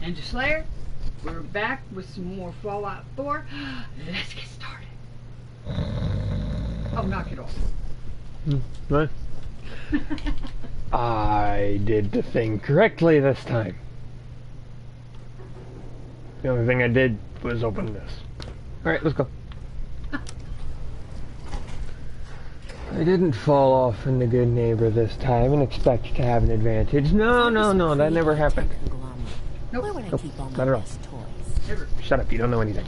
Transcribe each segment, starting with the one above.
Ninja Slayer, we're back with some more Fallout 4. Let's get started. Oh, knock it off. What? I did the thing correctly this time. The only thing I did was open this. Alright, let's go. I didn't fall off in the good neighbor this time and expect to have an advantage. No, that never happened. Nope. Nope, not at all. Never. Shut up, you don't know anything.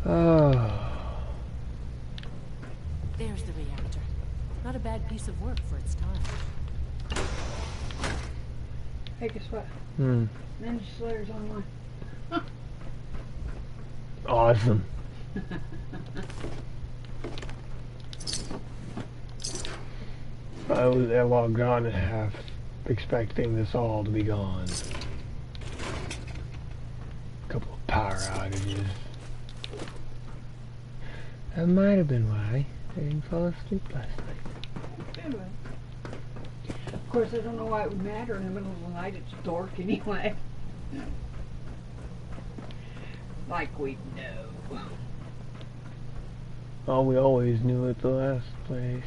Oh. There's the reactor. Not a bad piece of work for its time. Hey, guess what? Ninja Slayer's online. Awesome. I logged on and half expecting this all to be gone. A couple of power outages. That might have been why I didn't fall asleep last night. Of course, I don't know why it would matter in the middle of the night. It's dark anyway. Like we know. Oh, we always knew at the last place.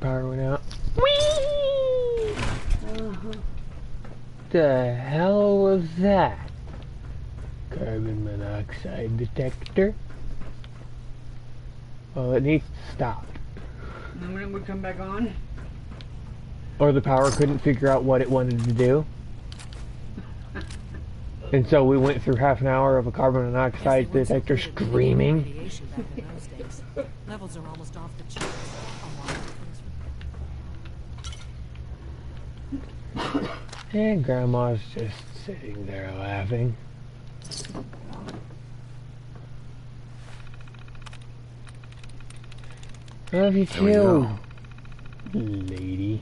Power went out. Whee! The hell was that? Carbon monoxide detector? Well, it needs to stop. And then we come back on. Or the power couldn't figure out what it wanted to do. And so we went through half an hour of a carbon monoxide detector screaming. Levels are almost off the charts. And Grandma's just sitting there laughing. Love you too, lady.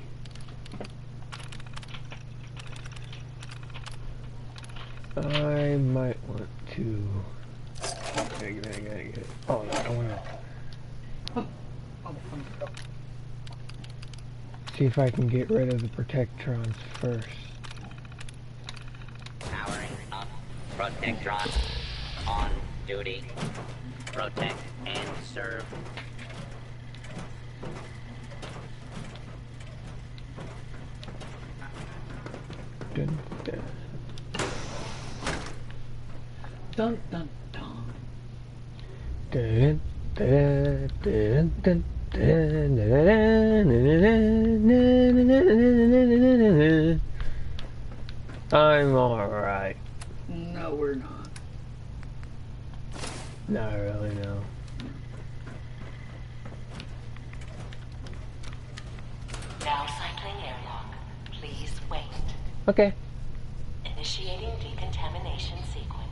I might want to. I gotta get it. Oh, I want to. See if I can get rid of the protectrons first. Powering up. Protectron on duty. Protect and serve. Dun, dun. Dun dun dun. Dun, dun, dun, dun, dun. I'm alright. No, we're not. Not really, no. Now cycling airlock. Please wait. Okay. Initiating decontamination sequence.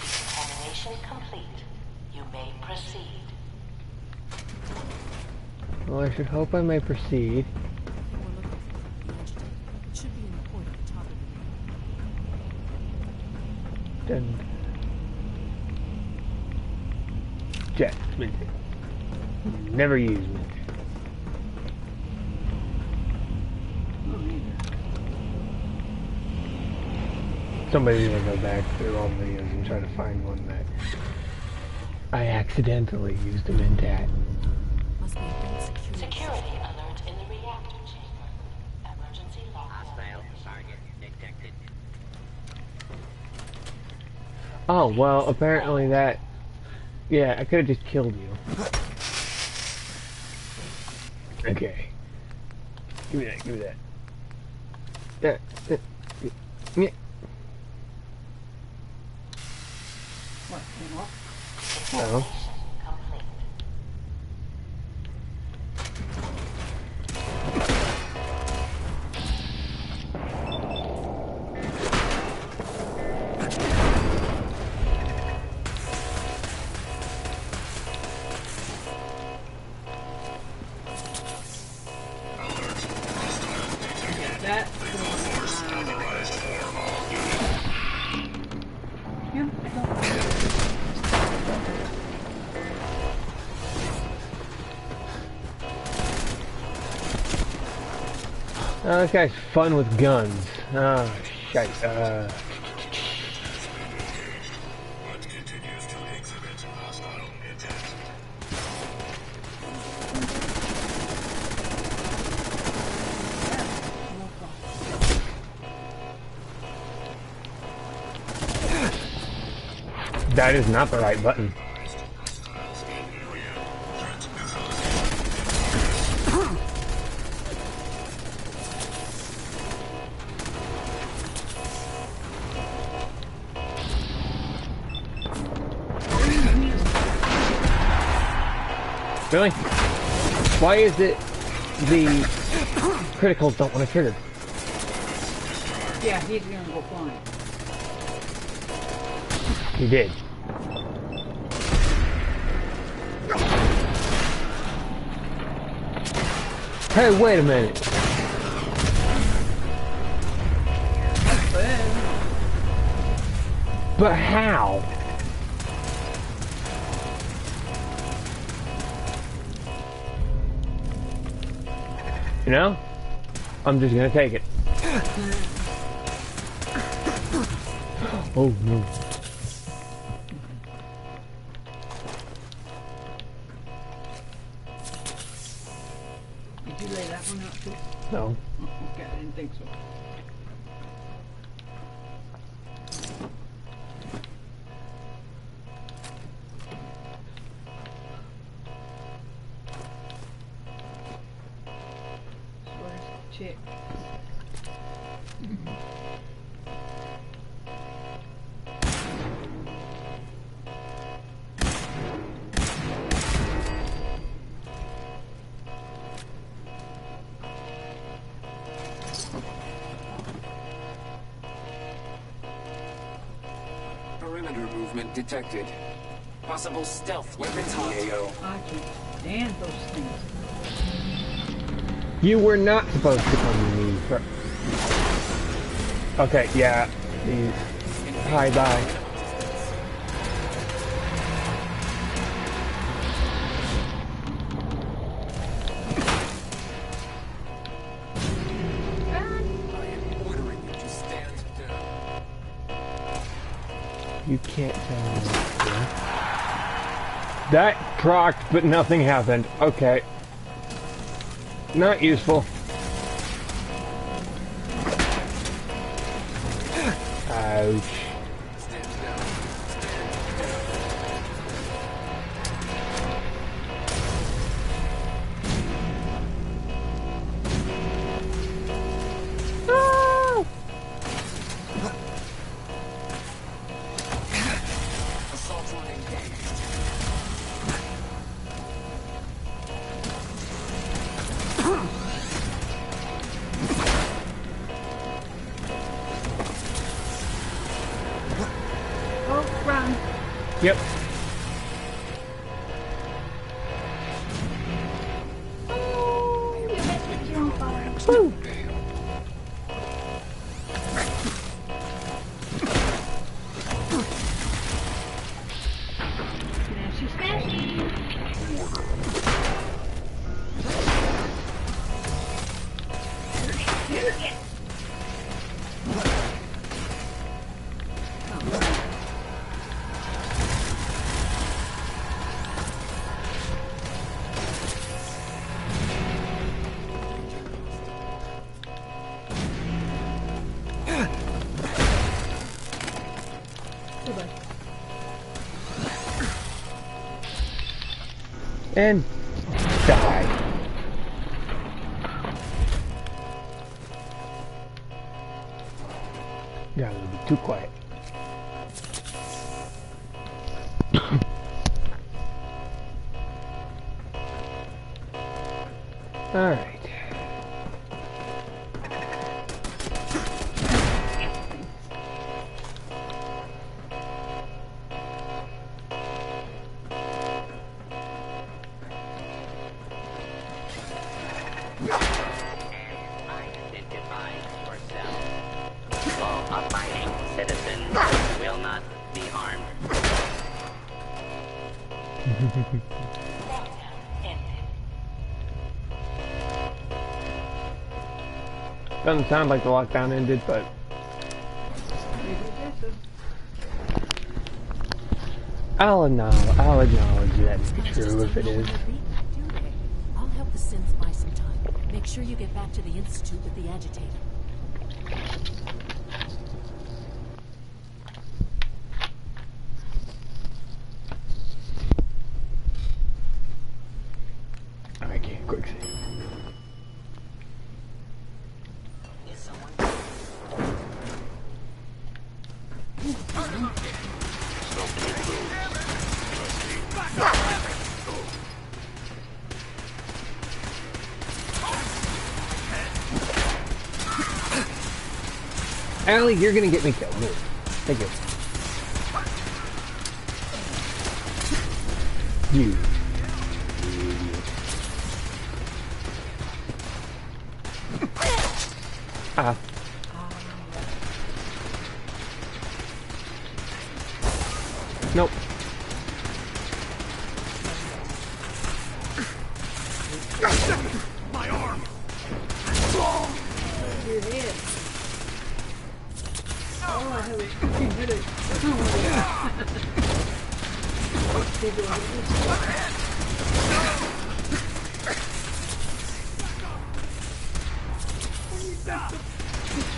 Decontamination complete. You may proceed. Well, I should hope I may proceed. It should be in the port at the top of the Dun. Jet. Never use it. Somebody's gonna go back through all the videos and try to find one that I accidentally used them in that. Must be a big Security alert in the reactor chamber. Emergency lockdown. Hostile target detected. Oh, well, apparently that... Yeah, I could have just killed you. Okay. Give me that, give me that. Yeah. What? Came off? No. Complete. That. Yeah, I don't. Oh, this guy's fun with guns. Oh, shite. But continues to exhibit hostile intent. That is not the right button. Hostiles in area. Threat neutralized. Really? Why is it the criticals don't want to trigger? Yeah, he's gonna go flying. He did. Hey, wait a minute. But how? You know? I'm just gonna take it. Oh no. Did you lay that one out too? No. Oh, okay, I didn't think so. So where's the chick? Perimeter movement detected. Possible stealth weapons TAO. I can't stand those things. You were not supposed to come to me. Okay, yeah. Hi, bye. I am ordering you to stand down. You can't tell me. That procced, but nothing happened. Okay. Not useful. Ouch. Stand down. Ah! Assault run engaged. Oh, run. Yep. Oh, you bet you're on fire. Woo. Smashy, smashy. Goodbye. And die. Yeah, it'll be too quiet. All right. Identify yourself. All abiding citizens will not be harmed. Lockdown ended. Doesn't sound like the lockdown ended, but I'll acknowledge that to be true if it is. I'll help the synths buy some time. Make sure you get back to the Institute with the agitator. I can't quick save. Is someone? Allie, you're gonna get me killed. Move. Thank you. You. Ah. Nope. My arm! Your head. Oh, I have a fucking headache.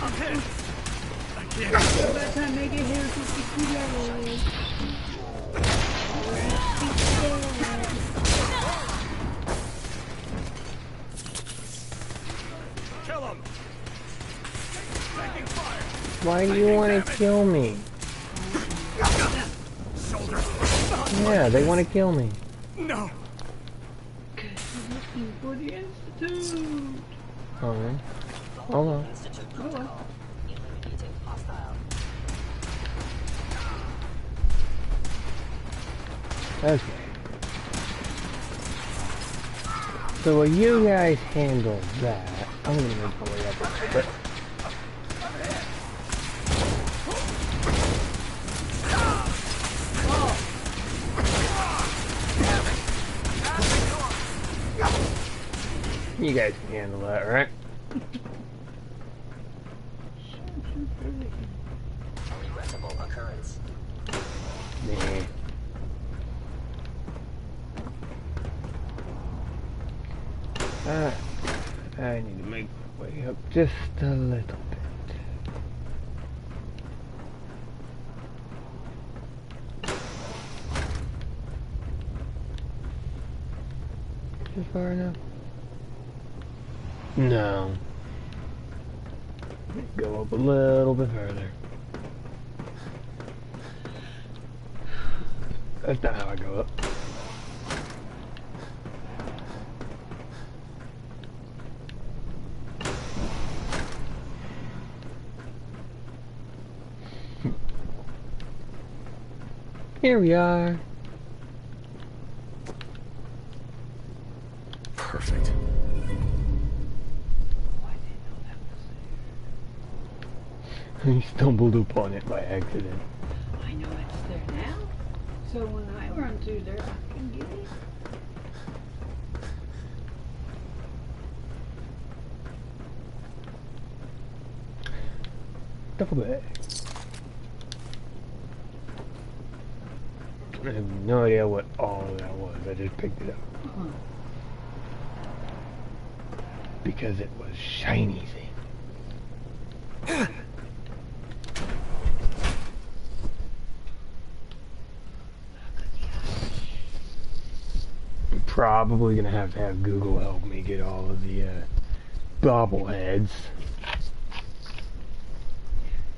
I'm hit! I can't. By the time they get here, it's 52 levels. Kill him! Taking fire! Why do you want to kill me? Shoulder! Yeah, they want to kill me. No! Because you're looking for the Institute. Alright. Hold on. Institute Oh, well. protocol. Eliminating hostile. Okay. So while you guys handle that, I'm gonna make my way up a little bit. You guys can handle that, right? Regrettable occurrence. Nah. I need to make my way up just a little bit. Too far enough? No. Go up a little bit further. That's not how I go up. Here we are. Perfect. I stumbled upon it by accident. I know it's there now. So when I run through there, I can get it. Duffel bag. I have no idea what all of that was. I just picked it up. Uh-huh. Because it was shiny thing. I'm probably gonna have Google help me get all of the bobbleheads.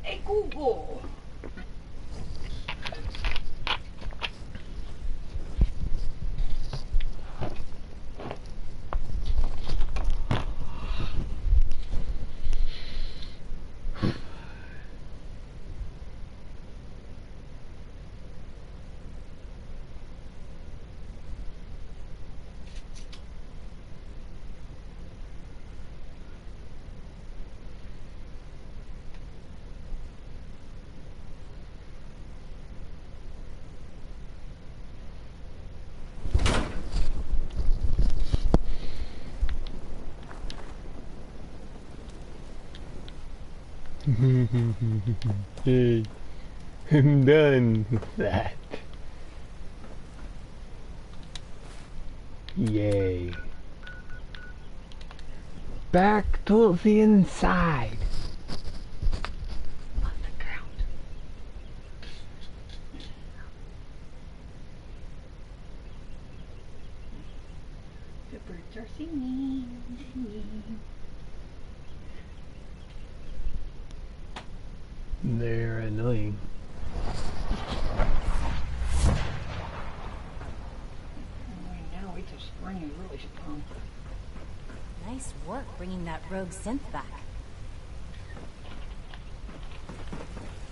Hey, Google. Hey, I'm done with that. Yay. Back to the inside. On the ground. The birds are singing, singing. They're annoying. Right now, we just ringing really strong. Nice work bringing that rogue synth back.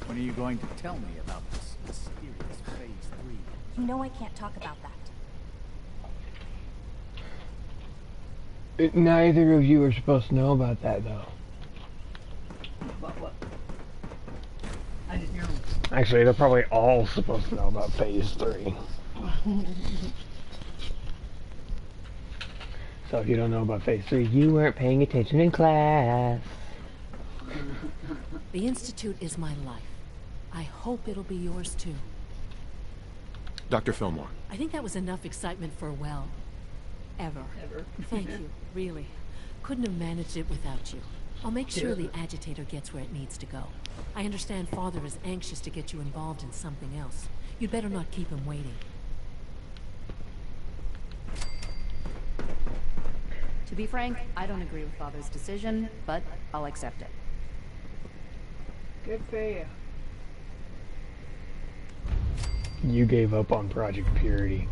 When are you going to tell me about this mysterious Phase 3? You know I can't talk about that. Neither of you are supposed to know about that, though. What? I didn't hear him. Actually, they're probably all supposed to know about Phase 3. So if you don't know about Phase 3, you weren't paying attention in class. The Institute is my life. I hope it'll be yours too. Dr. Fillmore. I think that was enough excitement for, well, ever. Thank you, really. Couldn't have managed it without you. I'll make sure the agitator gets where it needs to go. I understand Father is anxious to get you involved in something else. You'd better not keep him waiting. To be frank, I don't agree with Father's decision, but I'll accept it. Good for you. You gave up on Project Purity.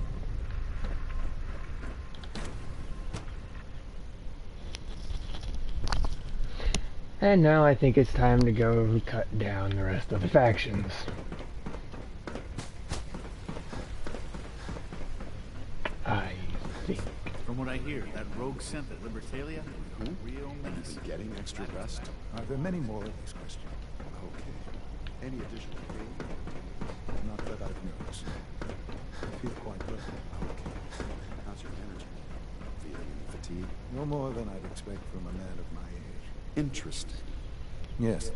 And now I think it's time to go cut down the rest of the factions. I think. From what I hear, that rogue synth at Libertalia is a real menace. Getting extra rest? Are there many more of these questions? Okay. Any additional pain? Not that I've noticed. I feel quite well. Okay. How's your energy? Feeling any fatigue? No more than I'd expect from a man of my age. Interesting. Yes.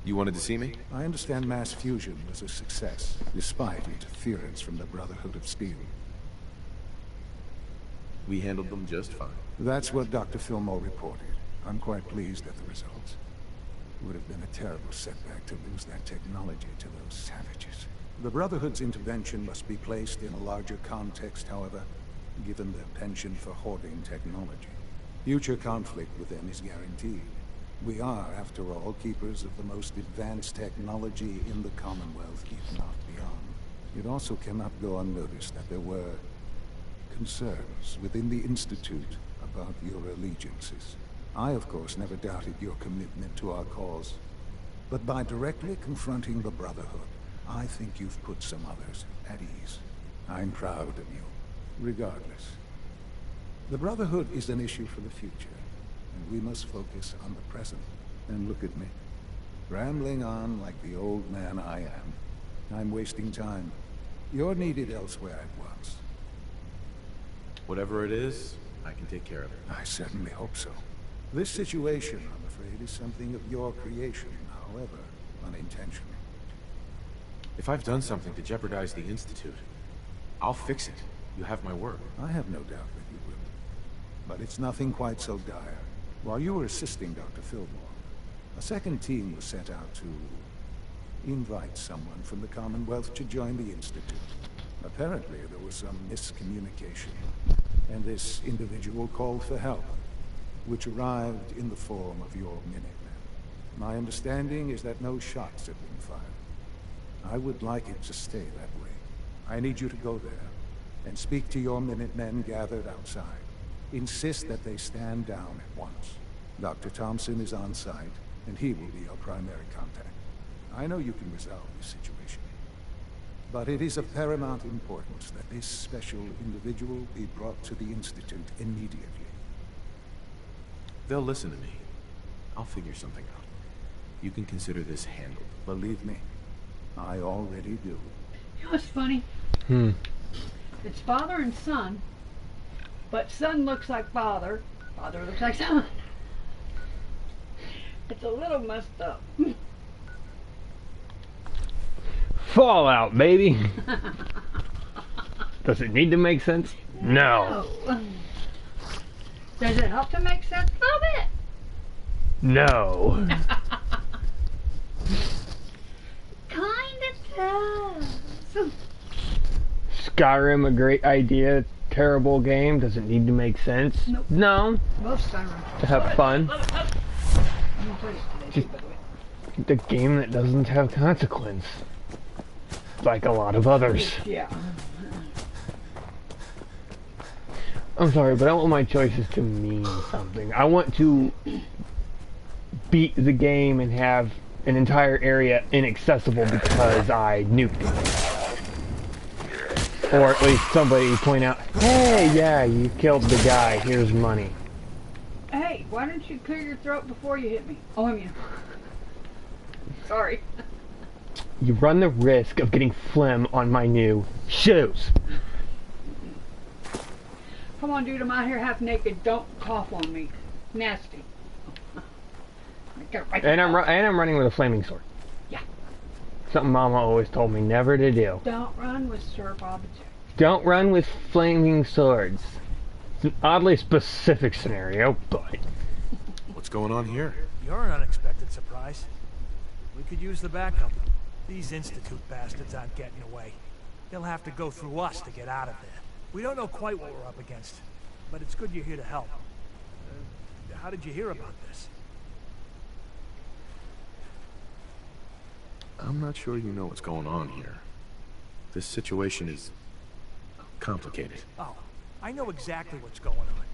You wanted to see me? I understand mass fusion was a success, despite interference from the Brotherhood of Steel. We handled them just fine. That's what Dr. Fillmore reported. I'm quite pleased at the results. It would have been a terrible setback to lose that technology to those savages. The Brotherhood's intervention must be placed in a larger context, however, given their penchant for hoarding technology. Future conflict with them is guaranteed. We are, after all, keepers of the most advanced technology in the Commonwealth, if not beyond. It also cannot go unnoticed that there were concerns within the Institute about your allegiances. I, of course, never doubted your commitment to our cause. But by directly confronting the Brotherhood, I think you've put some others at ease. I'm proud of you, regardless. The Brotherhood is an issue for the future, and we must focus on the present. And look at me, rambling on like the old man I am. I'm wasting time. You're needed elsewhere at once. Whatever it is, I can take care of it. I certainly hope so. This situation, I'm afraid, is something of your creation, however unintentional. If I've done something to jeopardize the Institute, I'll fix it. You have my word. I have no doubt that you will. But it's nothing quite so dire. While you were assisting Dr. Fillmore, a second team was sent out to invite someone from the Commonwealth to join the Institute. Apparently, there was some miscommunication, and this individual called for help, which arrived in the form of your Minutemen. My understanding is that no shots have been fired. I would like it to stay that way. I need you to go there and speak to your Minutemen gathered outside. Insist that they stand down at once. Dr. Thompson is on site, and he will be your primary contact. I know you can resolve this situation, but it is of paramount importance that this special individual be brought to the Institute immediately. They'll listen to me. I'll figure something out. You can consider this handled. Believe me, I already do. You know what's funny? It's father and son, but son looks like father, father looks like son. It's a little messed up. Fallout, baby. Does it need to make sense? No. Does it help to make sense? A little bit. No. Kinda does. Skyrim, a great idea. Terrible game. Does it need to make sense? Nope. No. Love Skyrim. To have fun. I'm gonna play it today, by the way. The game that doesn't have consequence. Like a lot of others. Yeah. I'm sorry, but I want my choices to mean something. I want to beat the game and have an entire area inaccessible because I nuked it. Or at least somebody point out, hey, yeah, you killed the guy, here's money. Hey, why don't you clear your throat before you hit me? Oh, I mean... Sorry. You run the risk of getting phlegm on my new shoes. Come on, dude, I'm out here half naked. Don't cough on me. Nasty. And I'm running with a flaming sword. Yeah. Something Mama always told me never to do. Don't run with Sir Bob. Don't run with flaming swords. It's an oddly specific scenario, but... What's going on here? You're an unexpected surprise. We could use the backup. These Institute bastards aren't getting away. They'll have to go through us to get out of there. We don't know quite what we're up against, but it's good you're here to help. How did you hear about this? I'm not sure you know what's going on here. This situation is complicated. Oh, I know exactly what's going on.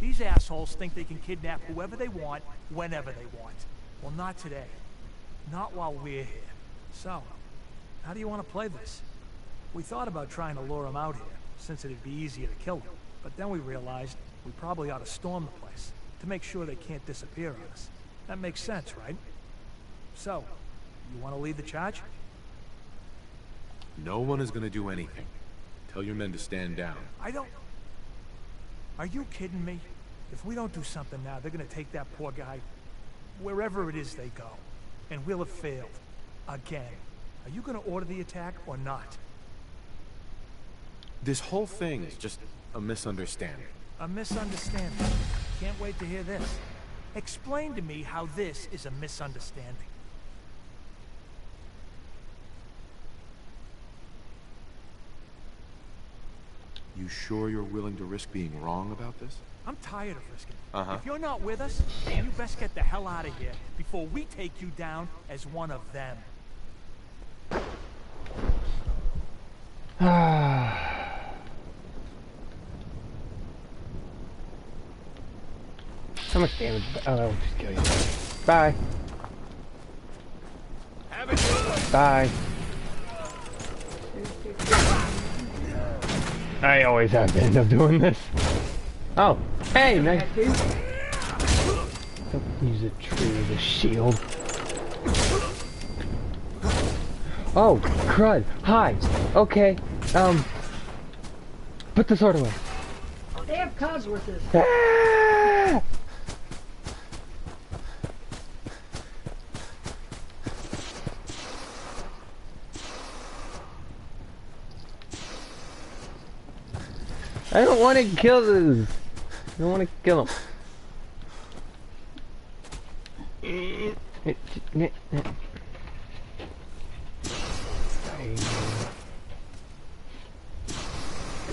These assholes think they can kidnap whoever they want, whenever they want. Well, not today. Not while we're here. So, how do you want to play this? We thought about trying to lure them out here, since it'd be easier to kill them. But then we realized we probably ought to storm the place, to make sure they can't disappear on us. That makes sense, right? So, you want to lead the charge? No one is going to do anything. Tell your men to stand down. I don't... Are you kidding me? If we don't do something now, they're going to take that poor guy wherever it is they go. And we'll have failed. Again. Are you going to order the attack or not? This whole thing is just a misunderstanding. A misunderstanding? Can't wait to hear this. Explain to me how this is a misunderstanding. You sure you're willing to risk being wrong about this? I'm tired of risking it. Uh-huh. If you're not with us, then you best get the hell out of here before we take you down as one of them. How much damage? Oh, that will just kill you. Bye. Bye. I always have to end up doing this. Oh, hey, nice. Don't use a tree as a shield. Oh, crud. Hi. Okay. Put the sword away. They have Codsworth's. Ah! I don't want to kill this. I don't want to kill him.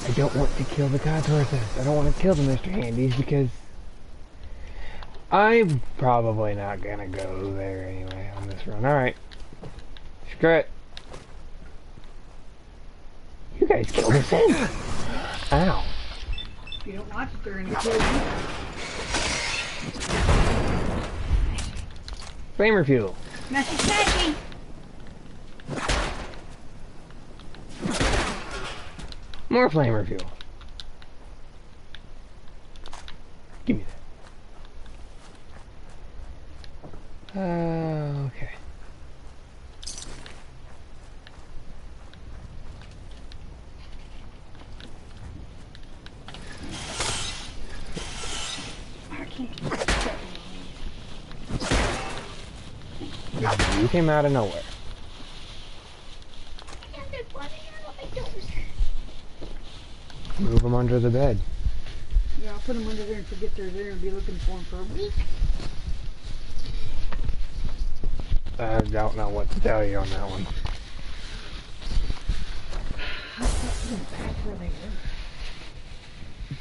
I don't want to kill the Codsworths. I don't want to kill the Mr. Handies because I'm probably not gonna go there anyway on this run. Alright. Screw it. You guys killed us in. Ow. If you don't watch it, they're gonna kill you. Flamer fuel. Messy snacky! More flamer fuel. Give me that. Okay. You came out of nowhere. Move them under the bed. Yeah, I'll put them under there and forget they're there and be looking for them for a week. I don't know what to tell you on that one. I'll put them back where they were.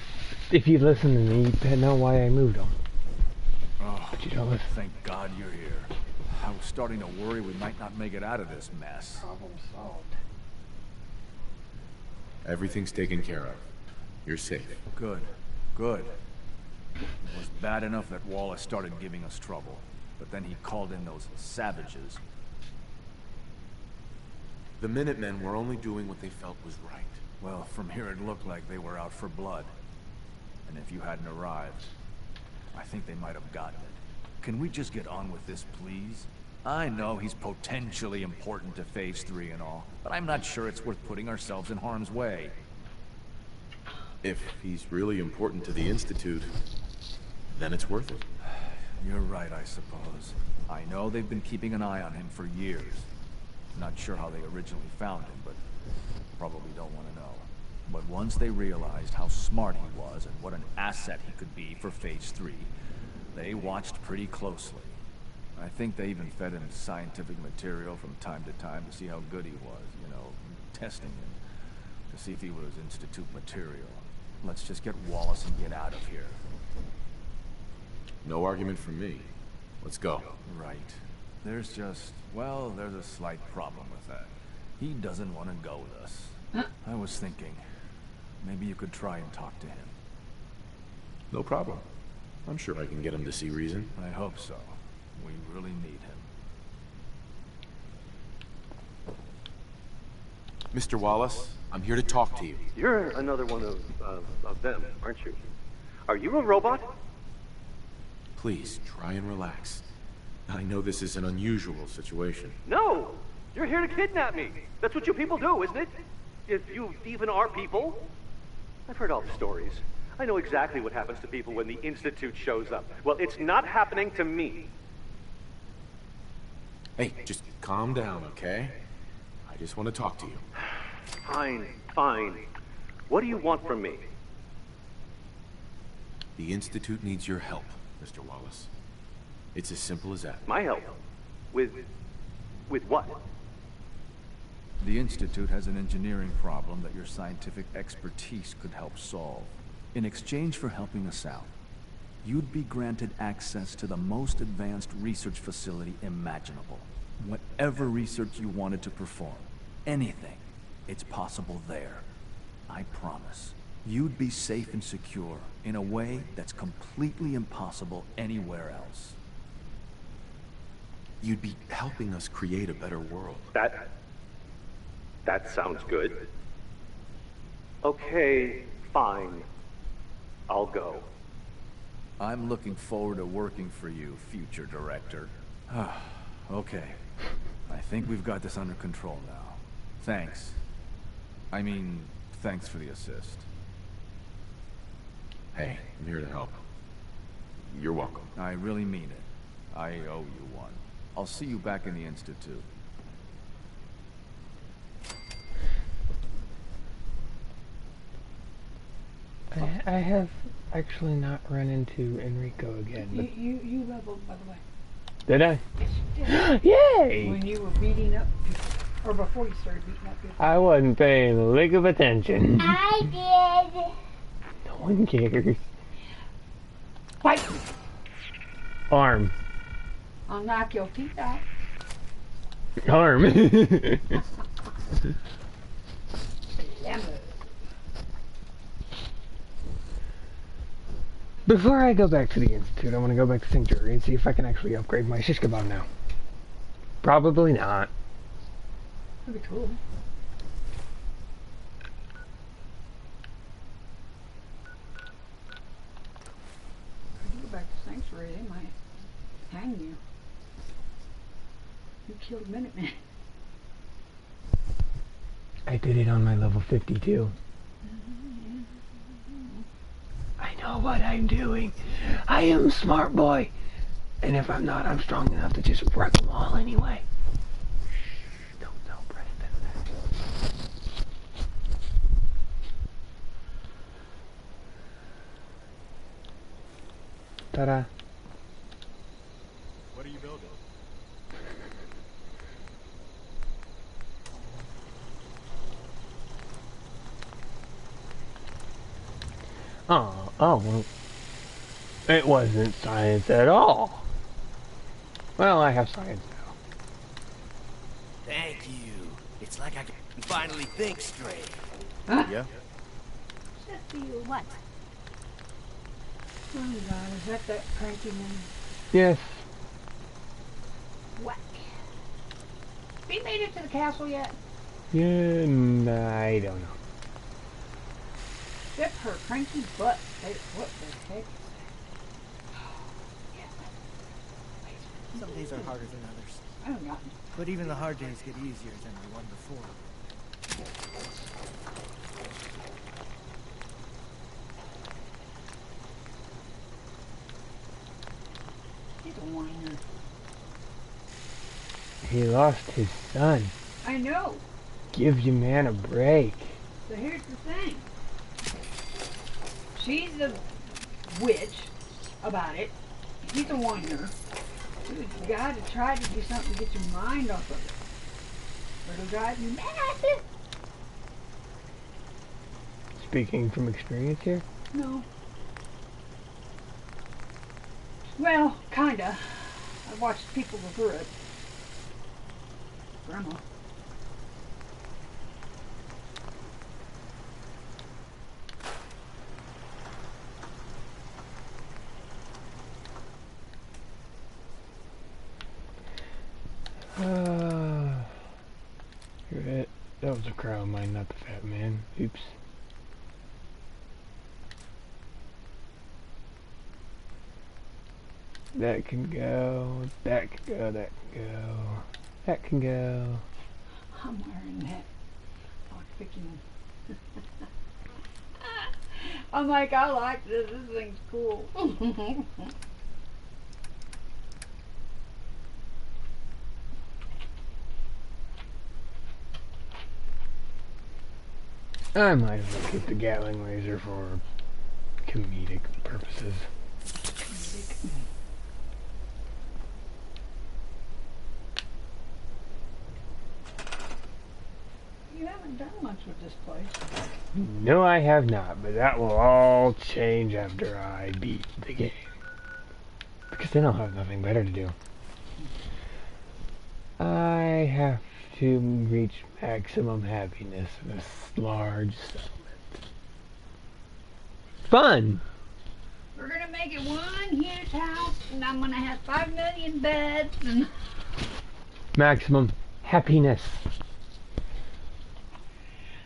If you listen to me, you'd know why I moved them. Oh, But you don't listen. thank God you're here. I was starting to worry we might not make it out of this mess. Problem solved. Everything's taken care of. You're safe. Good. Good. It was bad enough that Wallace started giving us trouble. But then he called in those savages. The Minutemen were only doing what they felt was right. Well, from here it looked like they were out for blood. And if you hadn't arrived, I think they might have gotten it. Can we just get on with this, please? I know he's potentially important to Phase 3 and all, but I'm not sure it's worth putting ourselves in harm's way. If he's really important to the Institute, then it's worth it. You're right, I suppose. I know they've been keeping an eye on him for years. Not sure how they originally found him, but probably don't want to know. But once they realized how smart he was and what an asset he could be for Phase 3, they watched pretty closely. I think they even fed him scientific material from time to time to see how good he was, you know, testing him, to see if he was Institute material. Let's just get Wallace and get out of here. No argument from me. Let's go. Right. There's just, well, there's a slight problem with that. He doesn't want to go with us. I was thinking, maybe you could try and talk to him. No problem. I'm sure I can get him to see reason. I hope so. We really need him. Mr. Wallace, I'm here to talk to you. You're another one of them, aren't you? Are you a robot? Please, try and relax. I know this is an unusual situation. No! You're here to kidnap me! That's what you people do, isn't it? If you even are people. I've heard all the stories. I know exactly what happens to people when the Institute shows up. Well, it's not happening to me. Hey, just calm down, okay? I just want to talk to you. Fine, fine. What do you want from me? The Institute needs your help, Mr. Wallace. It's as simple as that. My help? With what? The Institute has an engineering problem that your scientific expertise could help solve. In exchange for helping us out, you'd be granted access to the most advanced research facility imaginable. Whatever research you wanted to perform, anything, it's possible there. I promise. You'd be safe and secure in a way that's completely impossible anywhere else. You'd be helping us create a better world. That sounds good. Okay, fine. I'll go. I'm looking forward to working for you, future director. Okay. I think we've got this under control now. Thanks. I mean, thanks for the assist. Hey, I'm here to help. You're welcome. I really mean it. I owe you one. I'll see you back in the Institute. I have actually not run into Enrico again. But You leveled, by the way. did I? Yes, you did. Yay! When you were beating up people, or before you started beating up people. I wasn't paying a lick of attention. I did. No one cares. Fight! Arm. I'll knock your teeth out. Arm. Before I go back to the Institute, I want to go back to Sanctuary and see if I can actually upgrade my shish kebab now. Probably not. That'd be cool. If you go back to Sanctuary, they might hang you. You killed Minutemen. I did it on my level 52. I know what I'm doing. I am smart boy. And if I'm not, I'm strong enough to just wreck them all anyway. Ta-da. What are you building? Oh, well, it wasn't science at all. Well, I have science now. Thank you. It's like I can finally think straight. Huh? Yeah? Just for you, what? Oh God, is that cranky man? Yes. Whack. Have you made it to the castle yet? Yeah, I don't know. Except her cranky butt. Hey, what the heck? Some days are harder than others. I don't know. But even the hard days get easier than the one before. He's a whiner. He lost his son. I know. Give your man a break. So here's the thing. She's a witch about it. He's a whiner. You gotta try to do something to get your mind off of it. Or it'll drive you mad. Speaking from experience here? No. Well, kinda. I've watched people go through it. Grandma. You're it. That was a crow of mine, not the fat man. Oops. That can go. That can go. That can go. That can go. I'm wearing that lockpicking. I'm like, I like this. This thing's cool. I might as well keep the Gatling laser for comedic purposes. You haven't done much with this place. No, I have not, but that will all change after I beat the game. Because then I'll have nothing better to do. I have to reach maximum happiness in this large settlement. Fun! We're gonna make it one huge house, and I'm gonna have 5 million beds, and Maximum happiness.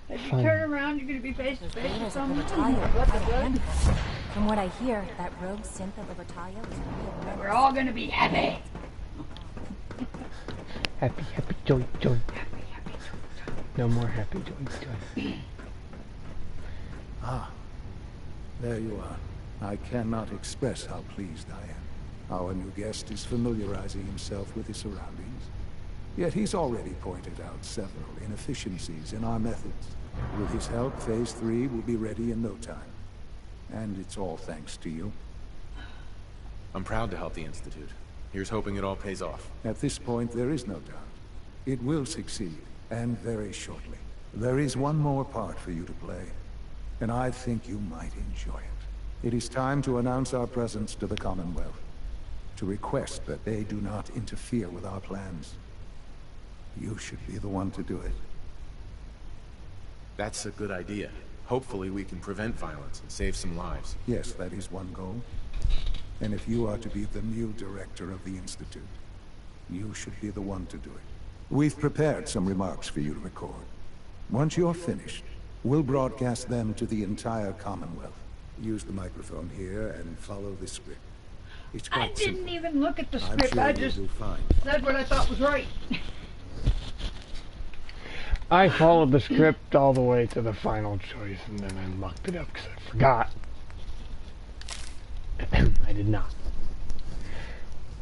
if you Fun. turn around, you're gonna be face to face with someone. What the fuck? From what I hear, that rogue synth of Libertalia was real menace. We're all gonna be happy. Happy, happy, joy, joy. No more happy, joy, joy. Ah, there you are. I cannot express how pleased I am. Our new guest is familiarizing himself with his surroundings. Yet he's already pointed out several inefficiencies in our methods. With his help, Phase 3 will be ready in no time. And it's all thanks to you. I'm proud to help the Institute. Here's hoping it all pays off. At this point, there is no doubt. It will succeed, and very shortly. There is one more part for you to play, and I think you might enjoy it. It is time to announce our presence to the Commonwealth, to request that they do not interfere with our plans. You should be the one to do it. That's a good idea. Hopefully we can prevent violence and save some lives. Yes, that is one goal. And if you are to be the new director of the Institute, you should be the one to do it. We've prepared some remarks for you to record. Once you're finished, we'll broadcast them to the entire Commonwealth. Use the microphone here and follow the script. It's I quite didn't simple. even look at the I'm script. sure I you'll just do fine. said what I thought was right. I followed the script all the way to the final choice, and then I mucked it up because I forgot. I did not.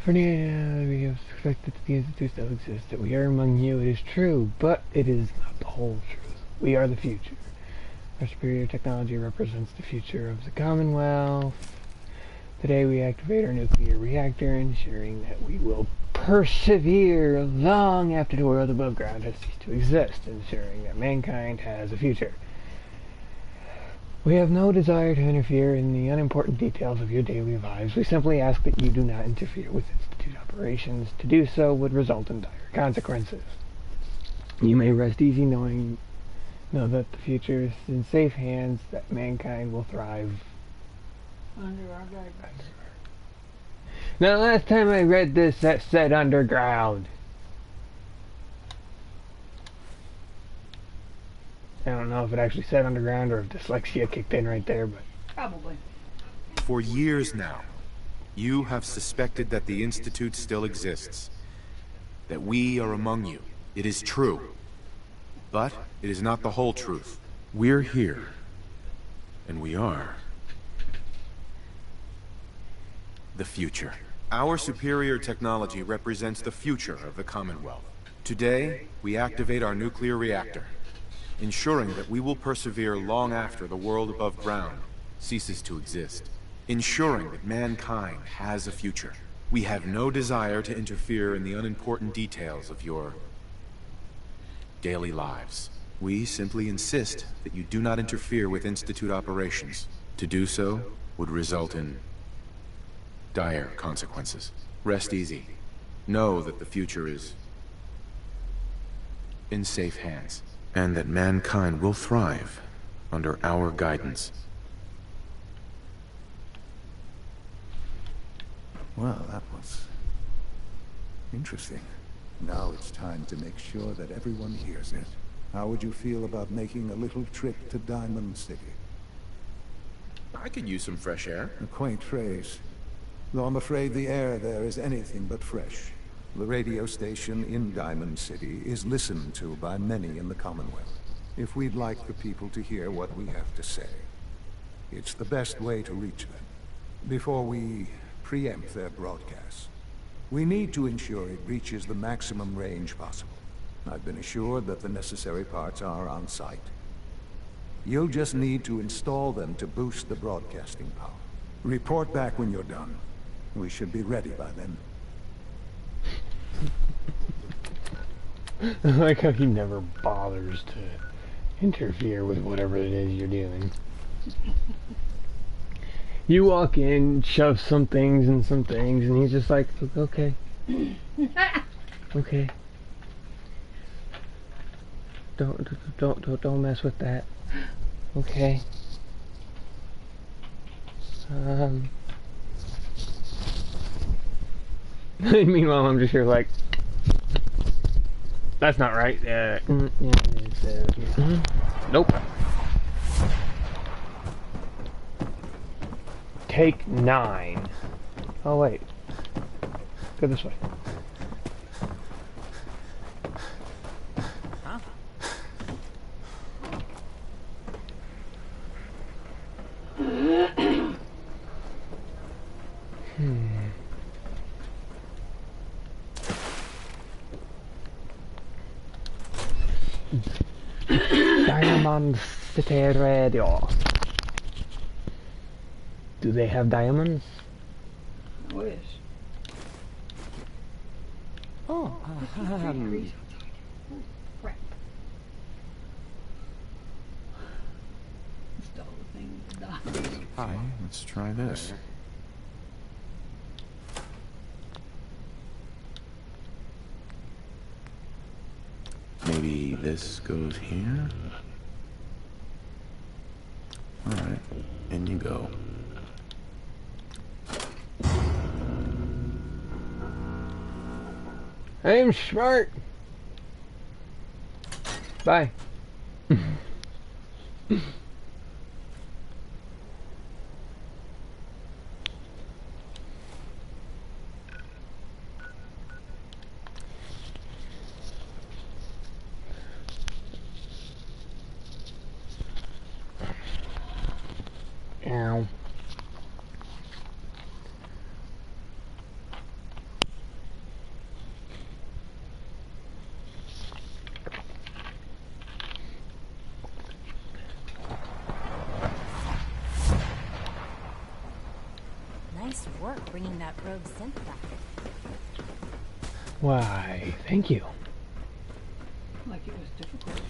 For now, we have suspected that the Institute still exists, that we are among you. It is true, but it is not the whole truth. We are the future. Our superior technology represents the future of the Commonwealth. Today we activate our nuclear reactor, ensuring that we will persevere long after the world above ground has ceased to exist, ensuring that mankind has a future. We have no desire to interfere in the unimportant details of your daily lives. We simply ask that you do not interfere with Institute operations. To do so would result in dire consequences. You may rest easy know that the future is in safe hands, that mankind will thrive Under our guidance. Now, last time I read this, that said underground. I don't know if it actually said underground or if dyslexia kicked in right there, but... Probably. For years now, you have suspected that the Institute still exists. That we are among you. It is true. But it is not the whole truth. We're here. And we are the future. Our superior technology represents the future of the Commonwealth. Today, we activate our nuclear reactor, ensuring that we will persevere long after the world above ground ceases to exist. Ensuring that mankind has a future. We have no desire to interfere in the unimportant details of your daily lives. We simply insist that you do not interfere with Institute operations. To do so would result in dire consequences. Rest easy. Know that the future is in safe hands, and that mankind will thrive under our guidance. Well, that was interesting. Now it's time to make sure that everyone hears it. How would you feel about making a little trip to Diamond City? I could use some fresh air. A quaint phrase, though I'm afraid the air there is anything but fresh. The radio station in Diamond City is listened to by many in the Commonwealth. If we'd like the people to hear what we have to say, it's the best way to reach them. Before we preempt their broadcasts, we need to ensure it reaches the maximum range possible. I've been assured that the necessary parts are on site. You'll just need to install them to boost the broadcasting power. Report back when you're done. We should be ready by then. I like how he never bothers to interfere with whatever it is you're doing. You walk in, shove some things and some things, and he's just like, okay. Okay. Don't mess with that. Okay. Meanwhile, I'm just here like, that's not right. Nope. Take 9. Oh wait. Go this way. Huh? Diamond City Radio. Do they have diamonds? I wish. Oh, Crap. Install the thing with the dots. Hi, let's try this. Maybe this goes here? Alright, in you go. I'm smart. Bye. Ow. Nice work bringing that rogue synth back. Why, thank you. Like it was difficult.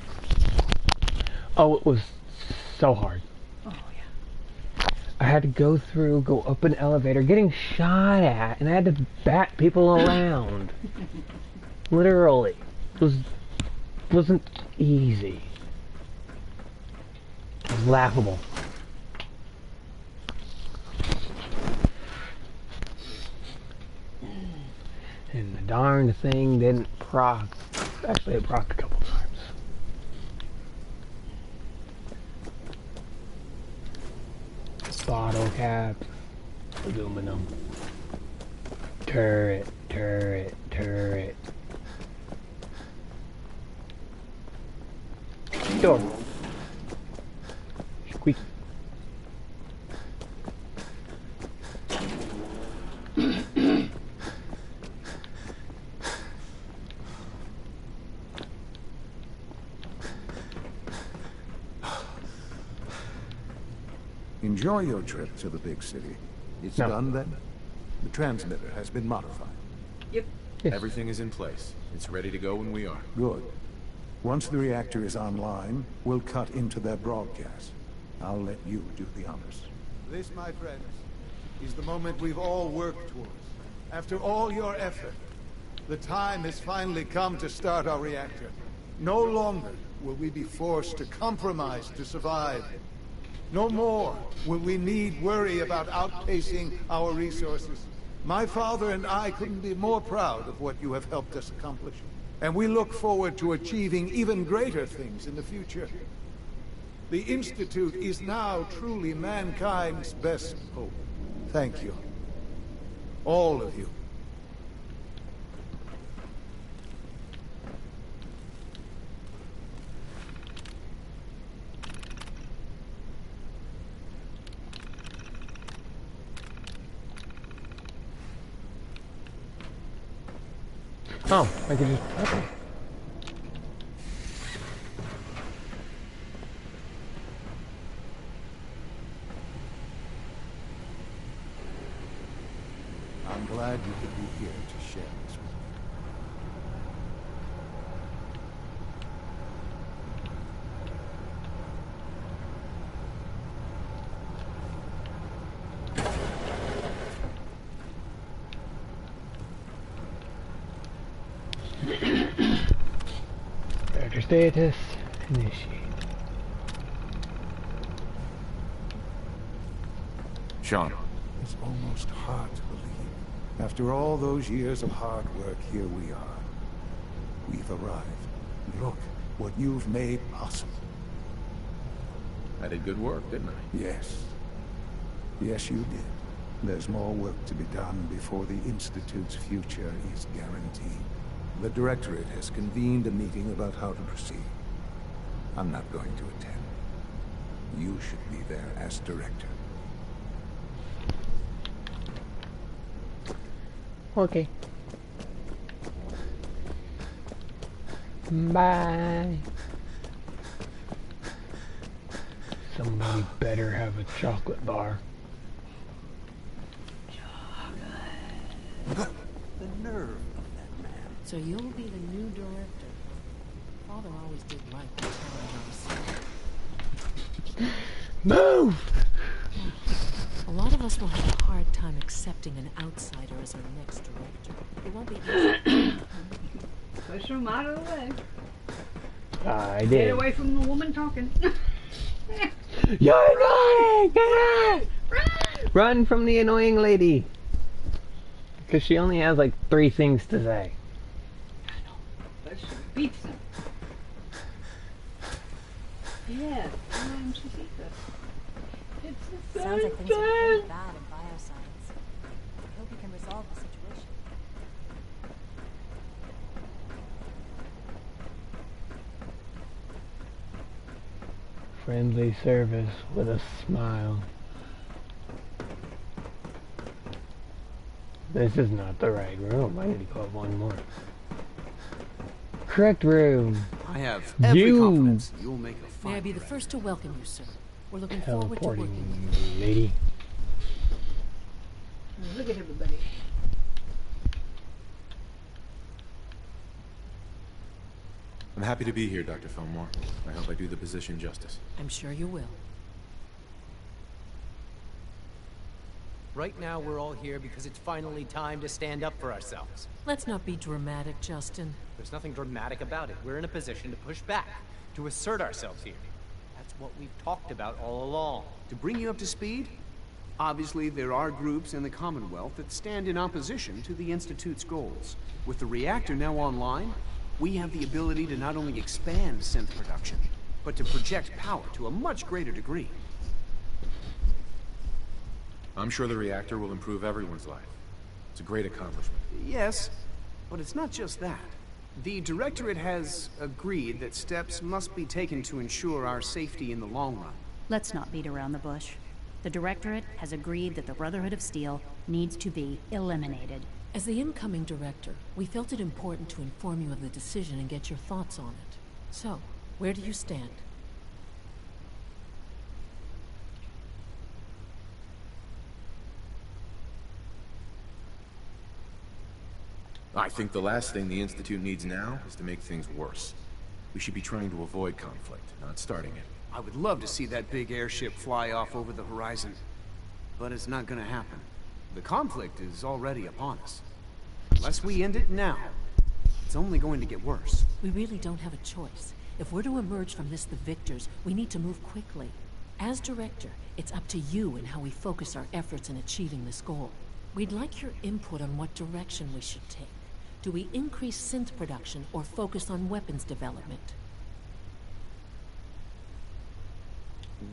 Oh, it was so hard. Oh, yeah. I had to go up an elevator, getting shot at, and I had to bat people around. Literally. Wasn't easy. It was laughable. And the darn thing didn't proc. Actually, it procced a couple times. Bottle cap, aluminum, turret. Door. Squeak. Enjoy your trip to the big city. It's done then? The transmitter has been modified. Yep. Yes. Everything is in place. It's ready to go when we are. Good. Once the reactor is online, we'll cut into their broadcast. I'll let you do the honors. This, my friends, is the moment we've all worked towards. After all your effort, the time has finally come to start our reactor. No longer will we be forced to compromise to survive. No more will we need worry about outpacing our resources. My father and I couldn't be more proud of what you have helped us accomplish. And we look forward to achieving even greater things in the future. The Institute is now truly mankind's best hope. Thank you. All of you. Oh, I could just... Okay. I'm glad you could be here to share this with Reactor status, initiate. Sean. It's almost hard to believe. After all those years of hard work, here we are. We've arrived. Look what you've made possible. I did good work, didn't I? Yes. Yes, you did. There's more work to be done before the Institute's future is guaranteed. The Directorate has convened a meeting about how to proceed. I'm not going to attend. You should be there as Director. Okay. Bye. Somebody better have a chocolate bar. The nerve of that man. So you'll be the new director. Father always did like the town. Move! A lot of us will have a hard time accepting an outsider as our next director. It won't be easy. Push him out of the way. I did. Get away from the woman talking. You're annoying! Run from the annoying lady. Because she only has like 3 things to say. But she beats him. Yeah, sometimes she beats us. It's a Sounds like things are really bad in bioscience. I hope we can resolve the situation. Friendly service with a smile. This is not the right room. I need to go up one more. Correct room. I have every confidence you'll make a fine May I be the director. first to welcome you, sir. We're looking forward to working with you. Teleporting lady. Look at everybody. I'm happy to be here, Dr. Fillmore. I hope I do the position justice. I'm sure you will. Right now, we're all here because it's finally time to stand up for ourselves. Let's not be dramatic, Justin. There's nothing dramatic about it. We're in a position to push back, to assert ourselves here. That's what we've talked about all along. To bring you up to speed, obviously there are groups in the Commonwealth that stand in opposition to the Institute's goals. With the reactor now online, we have the ability to not only expand synth production, but to project power to a much greater degree. I'm sure the reactor will improve everyone's life. It's a great accomplishment. Yes, but it's not just that. The Directorate has agreed that steps must be taken to ensure our safety in the long run. Let's not beat around the bush. The Directorate has agreed that the Brotherhood of Steel needs to be eliminated. As the incoming director, we felt it important to inform you of the decision and get your thoughts on it. So, where do you stand? I think the last thing the Institute needs now is to make things worse. We should be trying to avoid conflict, not starting it. I would love to see that big airship fly off over the horizon, but it's not gonna happen. The conflict is already upon us. Unless we end it now, it's only going to get worse. We really don't have a choice. If we're to emerge from this the victors, we need to move quickly. As director, it's up to you and how we focus our efforts in achieving this goal. We'd like your input on what direction we should take. Do we increase synth production or focus on weapons development?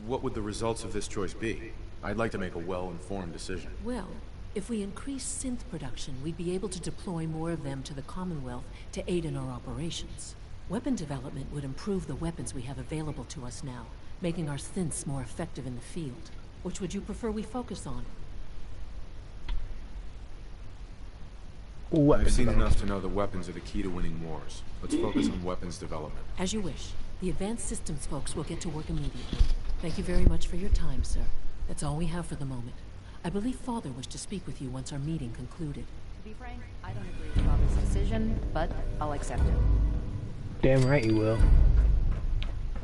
What would the results of this choice be? I'd like to make a well-informed decision. Well, if we increase synth production, we'd be able to deploy more of them to the Commonwealth to aid in our operations. Weapon development would improve the weapons we have available to us now, making our synths more effective in the field. Which would you prefer we focus on? I've seen enough to know that weapons are the key to winning wars. Let's focus on weapons development. As you wish. The advanced systems folks will get to work immediately. Thank you very much for your time, sir. That's all we have for the moment. I believe Father wished to speak with you once our meeting concluded. To be frank, I don't agree with Father's decision, but I'll accept it. Damn right you will.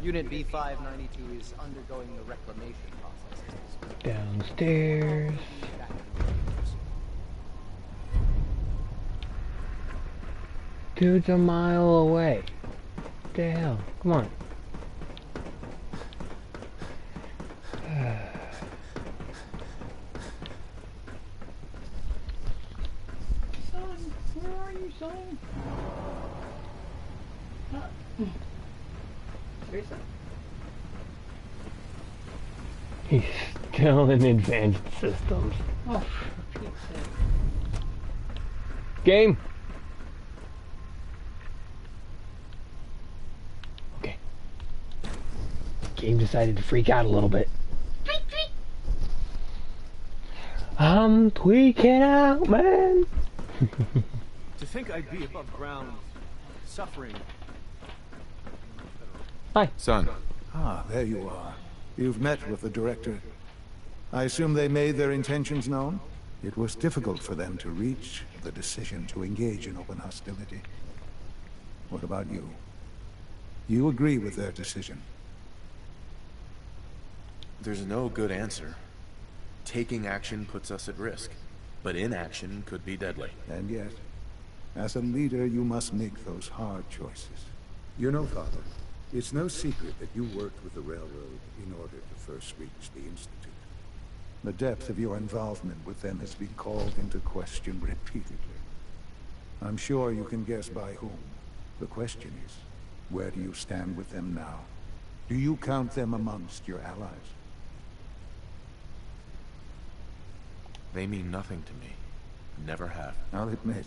Unit B592 is undergoing the reclamation process. Downstairs. Dude's a mile away. What the hell? Come on. Son, where are you, son? Seriously? He's still in advanced systems. Oh, for Pete's sake. Game. Game decided to freak out a little bit. I'm tweaking out, man. To think I'd be above ground, suffering. Hi. Son. Ah, there you are. You've met with the director. I assume they made their intentions known? It was difficult for them to reach the decision to engage in open hostility. What about you? You agree with their decision? There's no good answer. Taking action puts us at risk, but inaction could be deadly. And yet, as a leader, you must make those hard choices. You know, Father, it's no secret that you worked with the railroad in order to first reach the Institute. The depth of your involvement with them has been called into question repeatedly. I'm sure you can guess by whom. The question is, where do you stand with them now? Do you count them amongst your allies? They mean nothing to me. Never have. I'll admit,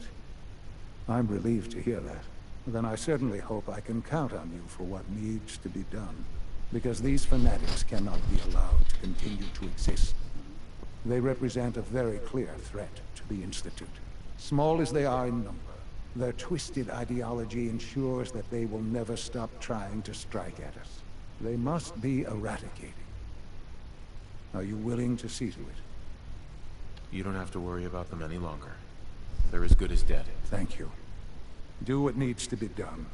I'm relieved to hear that. Then I certainly hope I can count on you for what needs to be done. Because these fanatics cannot be allowed to continue to exist. They represent a very clear threat to the Institute. Small as they are in number, their twisted ideology ensures that they will never stop trying to strike at us. They must be eradicated. Are you willing to see to it? You don't have to worry about them any longer. They're as good as dead. Thank you. Do what needs to be done,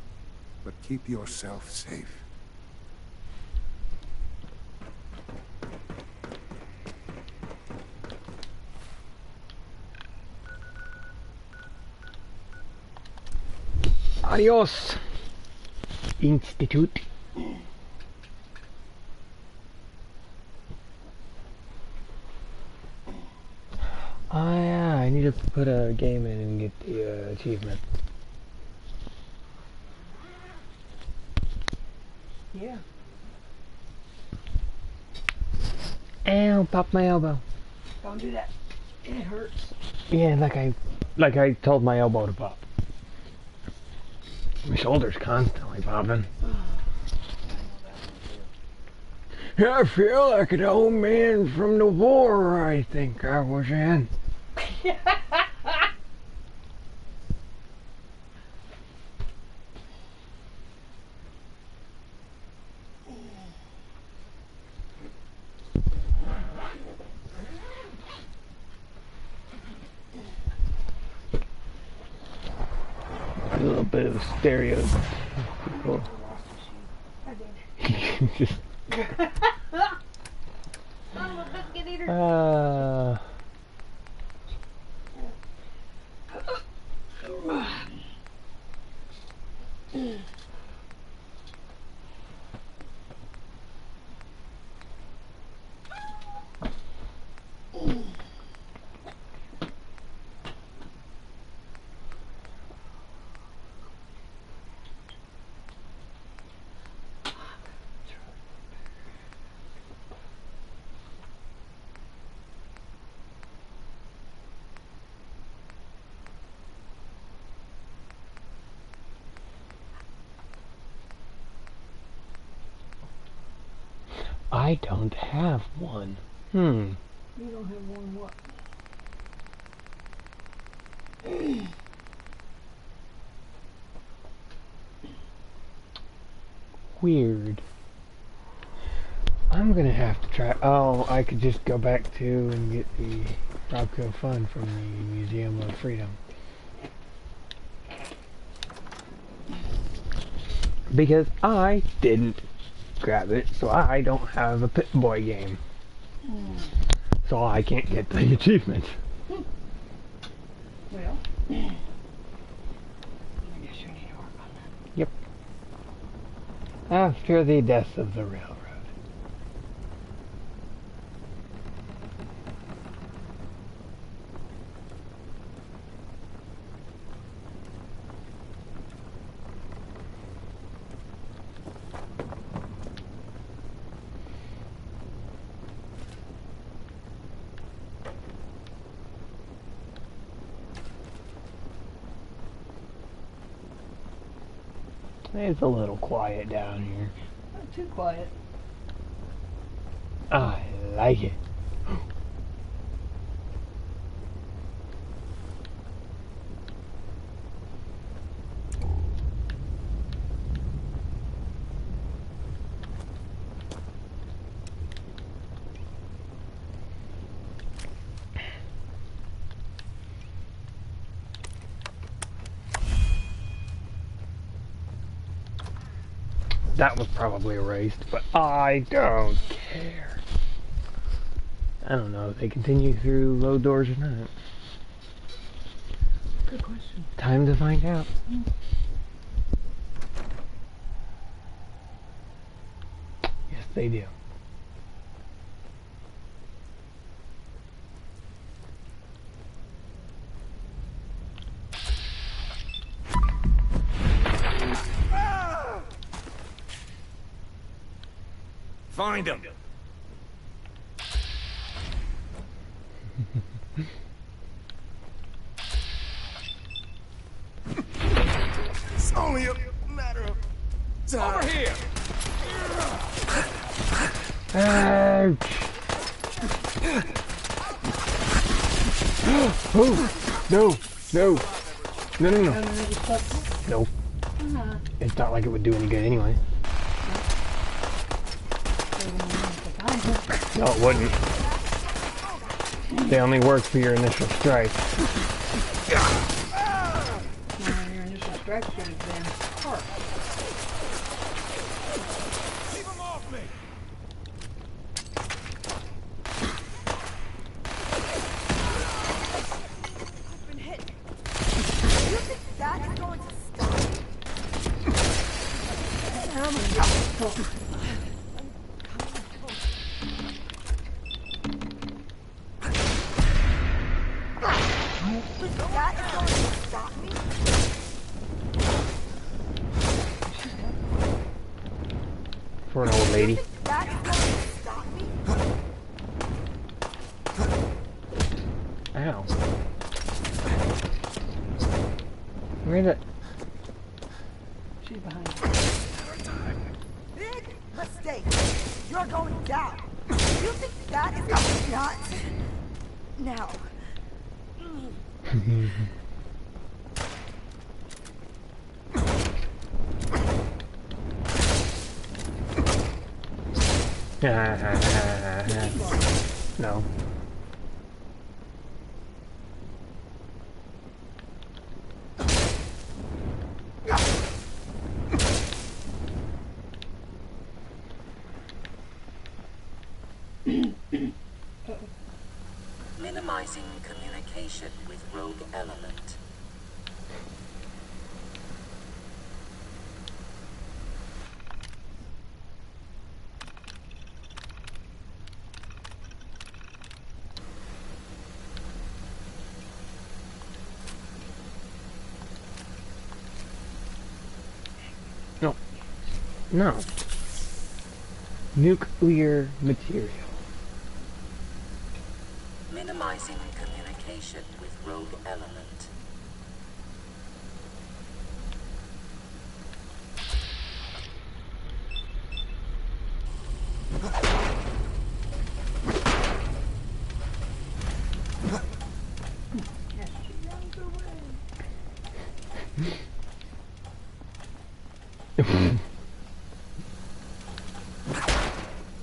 but keep yourself safe. Adios, Institute. Oh yeah, I need to put a game in and get the achievement. Yeah. Ow, popped my elbow. Don't do that. It hurts. Yeah, like I told my elbow to pop. My shoulder's constantly popping. I feel like an old man from the war I think I was in. A little bit of stereotypical. Just I'm a biscuit eater. I don't have one. Hmm. You don't have one what? Weird. I'm gonna have to try. Oh, I could just go back to and get the Robco Fund from the Museum of Freedom. Because I didn't grab it, so I don't have a Pip-Boy game. So I can't get the achievement. Well, I guess you need to work on that. Yep. After the death of the railroad. It's a little quiet down here. Not too quiet. I like it. That was probably erased, but I don't care. I don't know if they continue through load doors or not. Good question. Time to find out. Yes, they do. Find him. It's only a matter of time. Over here. Ouch. Oh, no, no, no, no, no. No. It's not like it would do any good anyway. No, it wouldn't. They only work for your initial strike. Well, your initial strike should have been hard. Keep him off me! I've been hit. You think that is going to stop me? That is going to stop me? For an old lady. That is going to stop me? Ow. Where the... She's behind you. Big mistake. You're going down. You think that is going not? Now. No. Minimizing communication with rogue element. No. No. Nuclear material. Minimizing communication with rogue element.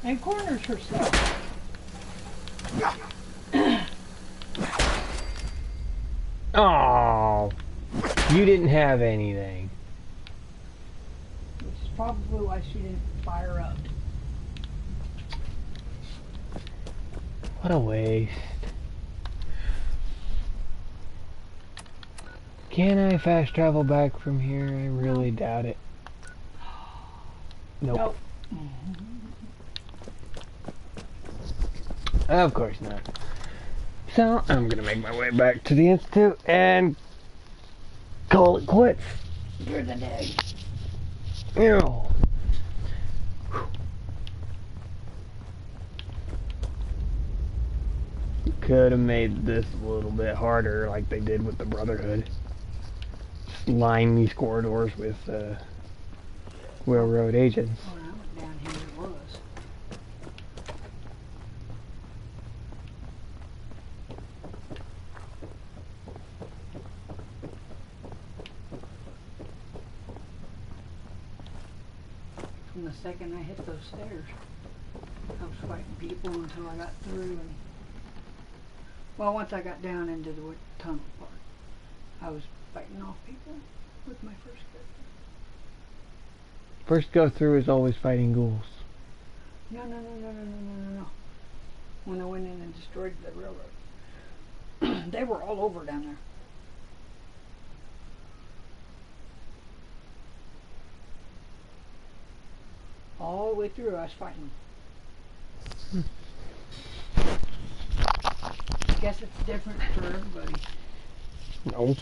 And corners herself. Oh, you didn't have anything. Which is probably why she didn't fire up. What a waste. Can I fast travel back from here? I really doubt it. Nope. Of course not. So, I'm gonna make my way back to the Institute and call it quits for the day. Ew. Could have made this a little bit harder like they did with the Brotherhood. Just line these corridors with railroad agents. Oh, I went down here, it was. From the second I hit those stairs, I was fighting people until I got through. And well, once I got down into the tunnel part, I was fighting off people with my first character. First go through is always fighting ghouls. No. When I went in and destroyed the railroad, they were all over down there. All the way through, I was fighting them. I guess it's different for everybody. No.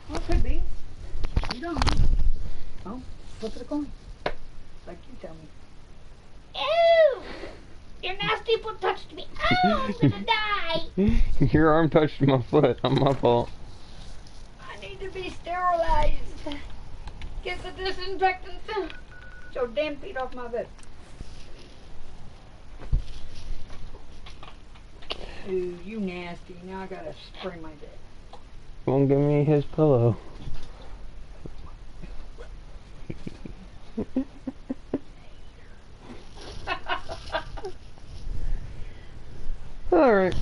Well, it could be. You don't know. Oh, flip of the coin. Like you tell me. Ew! Your nasty foot touched me. Oh, I'm gonna die! Your arm touched my foot. Not my fault. I need to be sterilized. Get the disinfectant. So damn feet off my bed. Ooh, you nasty. Now I gotta spray my bed. Won't give me his pillow. Alright.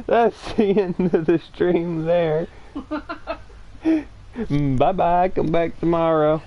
That's the end of the stream there. Bye-bye. Come back tomorrow.